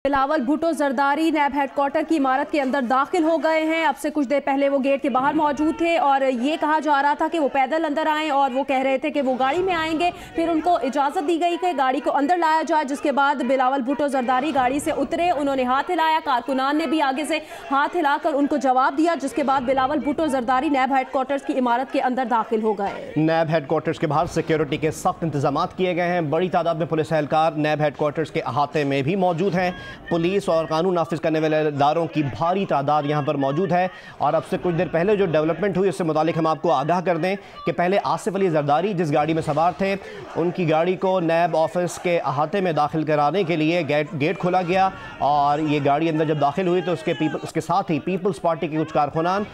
बिलावल भुट्टो जरदारी नैब headquarter की इमारत के अंदर दाखिल हो गए हैं। अब से कुछ देर पहले वो गेट के बाहर मौजूद थे और ये कहा जा रहा था कि वो पैदल अंदर आएं और वो कह रहे थे कि वो गाड़ी में आएंगे। फिर उनको इजाज़त दी गई कि गाड़ी को अंदर लाया जाए, जिसके बाद बिलावल भुट्टो जरदारी गाड़ी से उतरे। उन्होंने हाथ हिलाया, कारकुनान ने भी आगे से हाथ हिलाकर उनको जवाब दिया, जिसके बाद बिलावल भुट्टो जरदारी नैब हेडक्वार्टर की इमारत के अंदर दाखिल हो गए। नैब हेडक्वार्टर के बाहर सिक्योरिटी के सख्त इंतजाम किए गए हैं। बड़ी तादाद में पुलिस एहलकार नैब हेडक्वार्टर के अहाते में भी मौजूद हैं। पुलिस और कानून नाफिज करने वाले इदारों की भारी तादाद यहाँ पर मौजूद है। और अब से कुछ देर पहले जो डेवलपमेंट हुई उससे मुतालिक हम आपको आगाह कर दें कि पहले आसिफ अली जरदारी जिस गाड़ी में सवार थे, उनकी गाड़ी को नैब ऑफिस के अहाते में दाखिल कराने के लिए गेट खोला गया और ये गाड़ी अंदर जब दाखिल हुई तो उसके साथ ही पीपल्स पार्टी के कुछ कारकुनान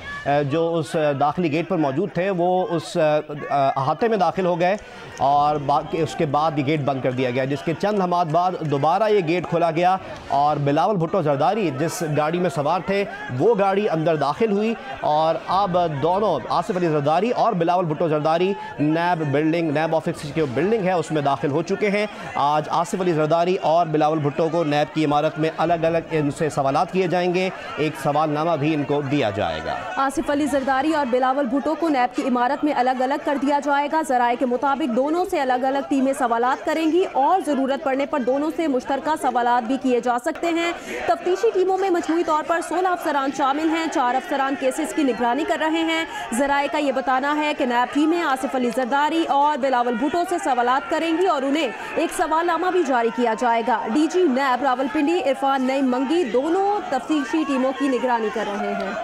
जो उस दाखिली गेट पर मौजूद थे वो उस अहाते में दाखिल हो गए और उसके बाद ये गेट बंद कर दिया गया, जिसके चंद लम्हात बाद दोबारा ये गेट खोला गया और बिलावल भुट्टो जरदारी जिस गाड़ी में सवार थे वो गाड़ी अंदर दाखिल हुई। और अब दोनों आसिफ अली जरदारी और बिलावल भुट्टो जरदारी नैब ऑफिस की जो बिल्डिंग है उसमें दाखिल हो चुके हैं। आज आसिफ अली जरदारी और बिलावल भुट्टो को नैब की इमारत में अलग अलग इनसे सवालात किए जाएंगे, एक सवालनामा भी इनको दिया जाएगा। आसिफ अली जरदारी और बिलावल भुट्टो को नैब की इमारत में अलग अलग कर दिया जाएगा। जराए के मुताबिक दोनों से अलग अलग टीमें सवालात करेंगी और ज़रूरत पड़ने पर दोनों से मुश्तरका सवालात भी किए जा सकते हैं। तफ्तीशी टीमों में मजमूई तौर पर 16 अफसरान शामिल हैं। 4 अफसरान केसेस की निगरानी कर रहे हैं। जराए का ये बताना है कि नैब टीमें आसिफ अली जरदारी और बिलावल भुट्टो से सवालात करेंगी और उन्हें एक सवालनामा भी जारी किया जाएगा। डीजी नैब रावलपिंडी इरफान नईम मंगी दोनों तफ्तीशी टीमों की निगरानी कर रहे हैं।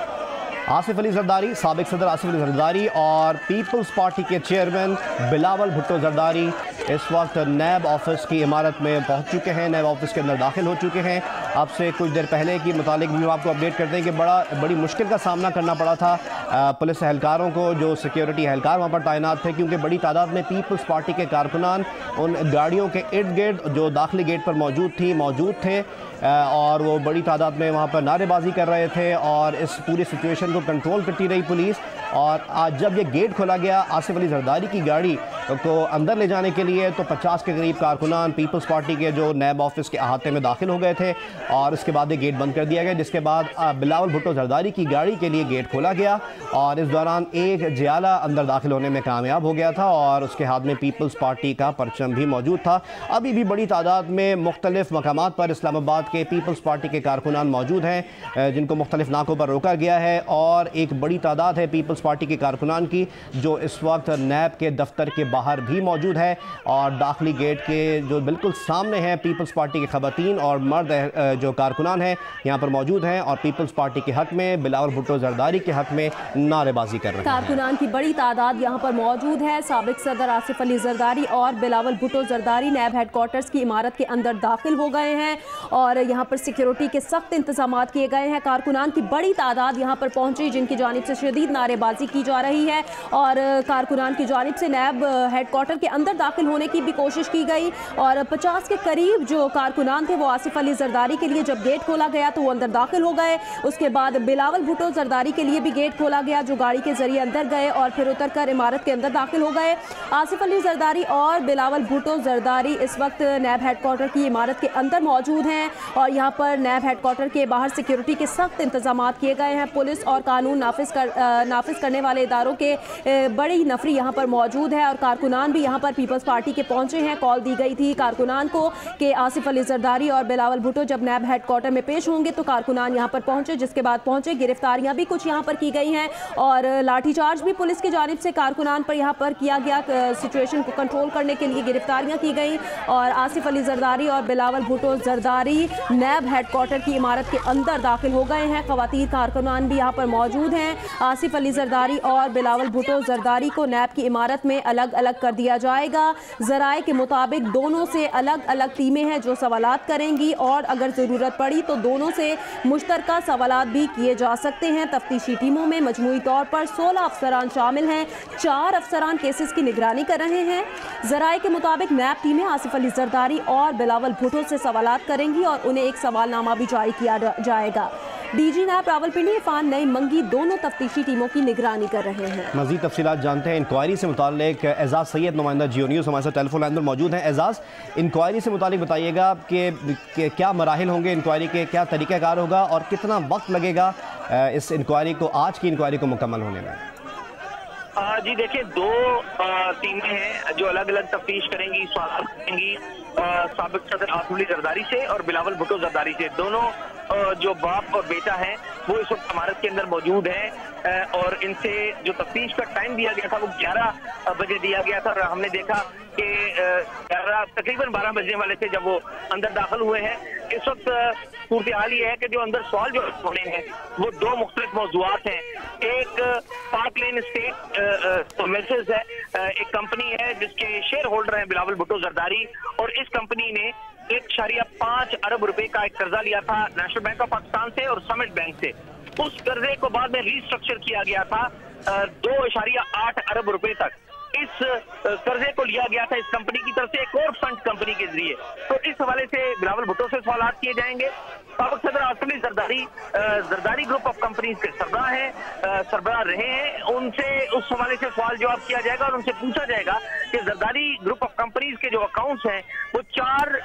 आसिफ अली जरदारी, साबिक सदर आसिफ अली जरदारी और पीपल्स पार्टी के चेयरमैन बिलावल भुट्टो जरदारी इस वक्त नैब ऑफिस की इमारत में पहुंच चुके हैं, नैब ऑफिस के अंदर दाखिल हो चुके हैं। अब से कुछ देर पहले की मुतालिक भी आपको अपडेट करते हैं कि बड़ी मुश्किल का सामना करना पड़ा था पुलिस एहलकारों को, जो सिक्योरिटी एहलकार वहाँ पर तैनात थे, क्योंकि बड़ी तादाद में पीपल्स पार्टी के कारकुनान उन गाड़ियों के इर्द गिर्द जो दाखिली गेट पर मौजूद थे और वो बड़ी तादाद में वहाँ पर नारेबाजी कर रहे थे और इस पूरी सिचुएशन को कंट्रोल करती रही पुलिस। और आज जब ये गेट खोला गया आसिफ अली जरदारी की गाड़ी को अंदर ले जाने के लिए तो 50 के करीब कारकुनान पीपल्स पार्टी के जो नैब ऑफिस के अहाते में दाखिल हो गए थे और उसके बाद ये गेट बंद कर दिया गया, जिसके बाद बिलावल भुट्टो जरदारी की गाड़ी के लिए गेट खोला गया और इस दौरान एक जियाला अंदर दाखिल होने में कामयाब हो गया था और उसके हाथ में पीपल्स पार्टी का परचम भी मौजूद था। अभी भी बड़ी तादाद में मुख्तलिफ मकामात पर इस्लामाबाद के पीपल्स पार्टी के कारकुनान मौजूद हैं जिनको मुख्तलिफ नाकों पर रोका गया है और एक बड़ी तादाद है पीपल्स पार्टी के कारकुनान की जो इस वक्त नैब के दफ्तर के बाहर भी मौजूद है और दाखिली गेट के जो बिल्कुल सामने हैं पीपल्स पार्टी के खवातीन और मर्द जो कारकुनान हैं यहाँ पर मौजूद हैं और पीपल्स पार्टी के हक में बिलावल भुट्टो जरदारी के हक में नारेबाजी कर रहे हैं। कारकुनान की बड़ी तादाद यहाँ पर मौजूद है। साबिक सदर आसिफ अली जरदारी और बिलावल भुट्टो जरदारी नैब हेडक्वार्टर्स की इमारत के अंदर दाखिल हो गए हैं और यहाँ पर सिक्योरिटी के सख्त इंतजाम किए गए हैं। कारकुनान की बड़ी तादाद यहाँ पर पहुंची जिनकी जानिब से शदीद नारेबाजी की जा रही है और कारकुनान की जानिब से नैब हेडक्वार्टर के अंदर दाखिल होने की भी कोशिश की गई और 50 के करीब जो कारकुनान थे वो आसिफ अली जरदारी के लिए जब गेट खोला गया तो वो अंदर दाखिल हो गए। उसके बाद बिलावल भुट्टो जरदारी के लिए भी गेट खोला गया जो गाड़ी के जरिए अंदर गए और फिर उतरकर इमारत के अंदर दाखिल हो गए। आसिफ अली जरदारी और बिलावल भुट्टो जरदारी इस वक्त नैब हेडक्वार्टर की इमारत के अंदर मौजूद हैं और यहाँ पर नैब हेडक्वार्टर के बाहर सिक्योरिटी के सख्त इंतजाम किए गए हैं। पुलिस और कानून नाफिज करने वाले इदारों के बड़ी नफरी यहाँ पर मौजूद है और कारकुनान भी यहाँ पर पीपल्स पार्टी के पहुंचे हैं। कॉल दी गई थी कारकुनान को कि आसिफ अली जरदारी और बिलावल भुट्टो जब नैब हेडक्वार्टर में पेश होंगे तो कारकुनान यहाँ पर पहुंचे, जिसके बाद पहुंचे। गिरफ्तारियां भी कुछ यहाँ पर की गई हैं और लाठीचार्ज भी पुलिस की जानिब से कारकुनान पर यहाँ पर किया गया। सिचुएशन को कंट्रोल करने के लिए गिरफ्तारियां की गई और आसिफ अली जरदारी और बिलावल भुट्टो जरदारी नैब हेडक्वार्टर की इमारत के अंदर दाखिल हो गए हैं। खवातीन कारकुनान भी यहाँ पर मौजूद हैं। आसिफ अली जरदारी और बिलावल भुट्टो जरदारी को नैब की इमारत में अलग अलग कर दिया जाएगा। जराए के मुताबिक दोनों से अलग अलग टीमें हैं जो सवालात करेंगी और अगर ज़रूरत पड़ी तो दोनों से मुश्तरका सवालात भी किए जा सकते हैं। तफ्तीशी टीमों में मजमूई तौर पर 16 अफसरान शामिल हैं। 4 अफसरान केसेस की निगरानी कर रहे हैं। जराए के मुताबिक नैब टीमें आसिफ अली जरदारी और बिलावल भुट्टो से सवालात करेंगी और उन्हें एक सवालनामा भी जारी किया जाएगा। डीजी नैब रावलपिंडी इरफान नई मंगी दोनों तफ्तीशी टीमों की निगरानी कर रहे हैं। मजीद तफसीलात जानते हैं इंक्वायरी से मुतालिक। एजाज सैयद नुमाइंदा जियो न्यूज़ हमारे साथ टेलीफोन लाइन पर मौजूद हैं। एजाज, इंक्वायरी से मुतालिक बताइएगा कि क्या मराहिल होंगे इंक्वायरी के, क्या तरीक़ाकार होगा और कितना वक्त लगेगा इस इंक्वायरी को, आज की इंक्वायरी को मुकम्मल होने में? जी देखिए, दो टीमें हैं जो अलग अलग तफ्तीश करेंगी, सवाल करेंगी साबिक सदर आसिफ अली जरदारी से और बिलावल भुट्टो जरदारी से। दोनों जो बाप और बेटा हैं वो इस वक्त इमारत के अंदर मौजूद हैं और इनसे जो तफ्तीश का टाइम दिया गया था वो 11 बजे दिया गया था और हमने देखा कि 11 तकरीबन 12 बजने वाले थे जब वो अंदर दाखिल हुए हैं। इस वक्त सूरत हाल ये है कि जो अंदर सवाल जो होने हैं वो दो मुख्तलिफ मौज़ूआत हैं। एक पार्क लेन स्टेट मिल्सेस है, एक कंपनी है जिसके शेयर होल्डर हैं बिलावल भुट्टो जरदारी, और इस कंपनी ने 1.5 अरब रुपए का एक कर्जा लिया था नेशनल बैंक ऑफ पाकिस्तान से और समिट बैंक से। उस कर्जे को बाद में रीस्ट्रक्चर किया गया था 2.8 अरब रुपए तक। इस कर्जे को लिया गया था इस कंपनी की तरफ से एक और फंड कंपनी के जरिए। तो इस हवाले से बिलावल भुट्टो से सवाल किए जाएंगे। साबिक सदर Asif Ali Zardari group of companies के सरबराह रहे हैं, उनसे उस हवाले से सवाल जवाब किया जाएगा और उनसे पूछा जाएगा कि जरदारी ग्रुप ऑफ कंपनीज के जो अकाउंट्स हैं वो 4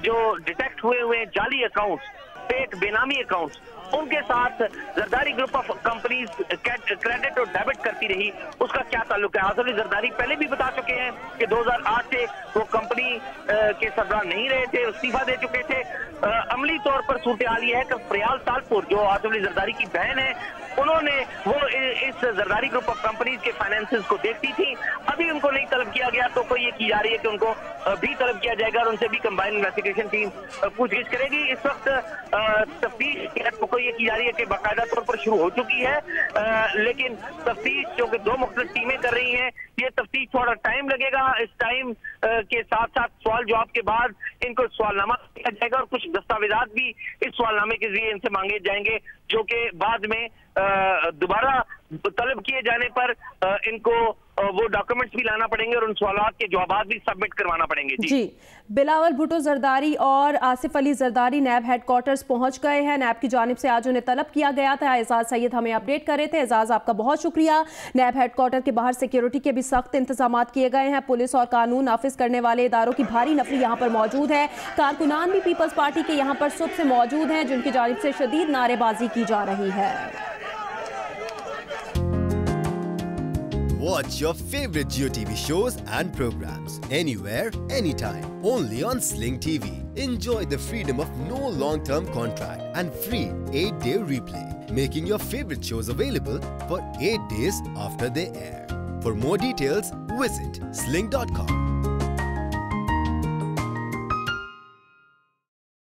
जो डिटेक्ट हुए जाली अकाउंट्स, फेक बेनामी अकाउंट्स, उनके साथ Zardari group of companies credit और डेबिट करती रही, उसका क्या ताल्लुक है। आसिफ अली जरदारी पहले भी बता चुके हैं कि 2008 से वो कंपनी के सरबराह नहीं रहे थे, इस्तीफा दे चुके थे। अमली तौर पर सूरत हाल ये है कि प्रयाल तालपुर जो आसिफ अली जरदारी की बहन है, उन्होंने वो इस जरदारी ग्रुप ऑफ कंपनीज के फाइनेंसेस को देखती थी। अभी उनको नहीं तलब किया गया तो कोई ये की जा रही है कि उनको भी तलब किया जाएगा और उनसे भी कंबाइंड इन्वेस्टिगेशन टीम पूछगिछ करेगी। इस वक्त तफ्तीश को ये की जा रही है कि बाकायदा तौर पर शुरू हो चुकी है, लेकिन तफ्तीश जो कि दो मुख्तलिफ टीमें कर रही हैं, ये तफ्तीश थोड़ा टाइम लगेगा। इस टाइम के साथ साथ सवाल जवाब के बाद इनको सवालनामा किया जाएगा और कुछ दस्तावेजात भी इस सवालनामे के जरिए इनसे मांगे जाएंगे जो कि बाद में दोबारा तलब किए जाने पर इनको वो डॉक्यूमेंट्स भी लाना पड़ेंगे और उन सवालों के जवाब भी सबमिट करवाना पड़ेंगे। जी, बिलावल भुट्टो जरदारी और आसिफ अली जरदारी नैब हेडक्वार्टर्स पहुंच गए हैं। नैब की जानिब से आज उन्हें तलब किया गया था। एजाज सैयद हमें अपडेट कर रहे थे। एजाज, आपका बहुत शुक्रिया। नैब हेडक्वार्टर के बाहर सिक्योरिटी के भी सख्त इंतजाम किए गए हैं। पुलिस और कानून नाफिज करने वाले इदारों की भारी नफरी यहाँ पर मौजूद है। कारकुनान भी पीपल्स पार्टी के यहाँ पर सुबह से मौजूद हैं, जिनकी जानिब से शदीद नारेबाजी की जा रही है। Watch your favorite Jio TV shows and programs anywhere, anytime, only on Sling TV. Enjoy the freedom of no long-term contract and free 8-day replay, making your favorite shows available for 8 days after they air. For more details, visit sling.com.